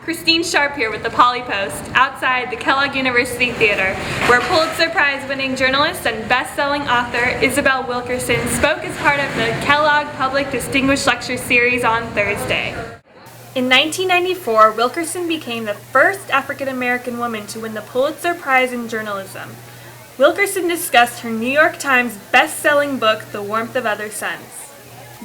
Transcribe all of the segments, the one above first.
Christine Sharp here with the Poly Post outside the Kellogg University Theater, where Pulitzer Prize winning journalist and best-selling author Isabel Wilkerson spoke as part of the Kellogg Public Distinguished Lecture Series on Thursday. In 1994, Wilkerson became the first African-American woman to win the Pulitzer Prize in journalism. Wilkerson discussed her New York Times best-selling book, The Warmth of Other Suns.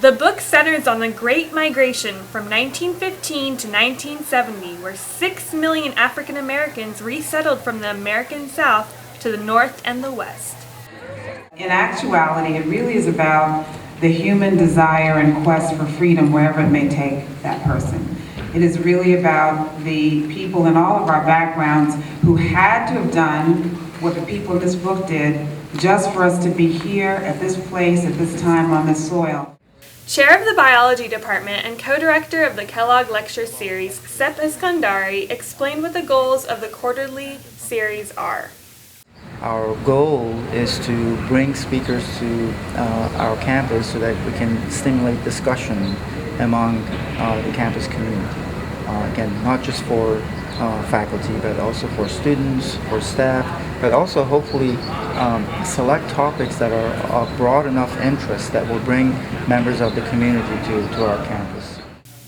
The book centers on the Great Migration from 1915 to 1970, where 6 million African Americans resettled from the American South to the North and the West. In actuality, it really is about the human desire and quest for freedom wherever it may take that person. It is really about the people in all of our backgrounds who had to have done what the people in this book did just for us to be here at this place at this time on this soil. Chair of the Biology Department and co-director of the Kellogg Lecture Series, Sep Eskandari, explained what the goals of the quarterly series are. Our goal is to bring speakers to our campus so that we can stimulate discussion among the campus community. Again, not just for faculty, but also for students, for staff, but also hopefully select topics that are of broad enough interest that will bring members of the community to our campus.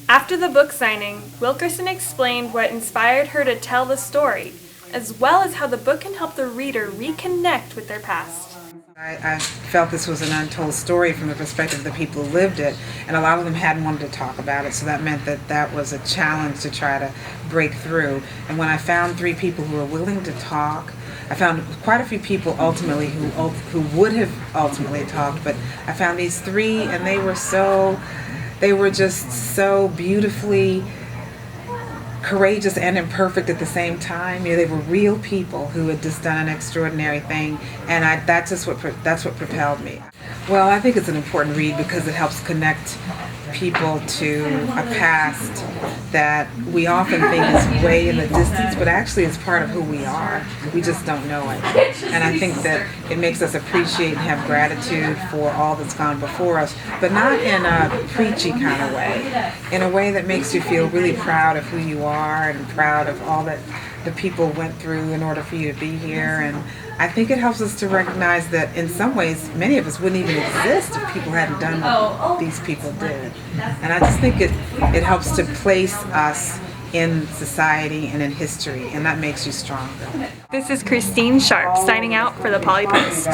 After the book signing, Wilkerson explained what inspired her to tell the story, as well as how the book can help the reader reconnect with their past. I felt this was an untold story from the perspective of the people who lived it, and a lot of them hadn't wanted to talk about it, so that meant that that was a challenge to try to break through. And when I found 3 people who were willing to talk, I found quite a few people ultimately who would have ultimately talked, but I found these 3, and they were just so beautifully courageous and imperfect at the same time. You know, they were real people who had just done an extraordinary thing, and that's what propelled me. Well, I think it's an important read because it helps connect people to a past that we often think is way in the distance, but actually is part of who we are. We just don't know it. And I think that it makes us appreciate and have gratitude for all that's gone before us, but not in a preachy kind of way, in a way that makes you feel really proud of who you are and proud of all that the people went through in order for you to be here. And I think it helps us to recognize that in some ways many of us wouldn't even exist if people hadn't done what these people did. And I just think it helps to place us in society and in history, and that makes you stronger. This is Christine Sharp signing out for the Poly Post.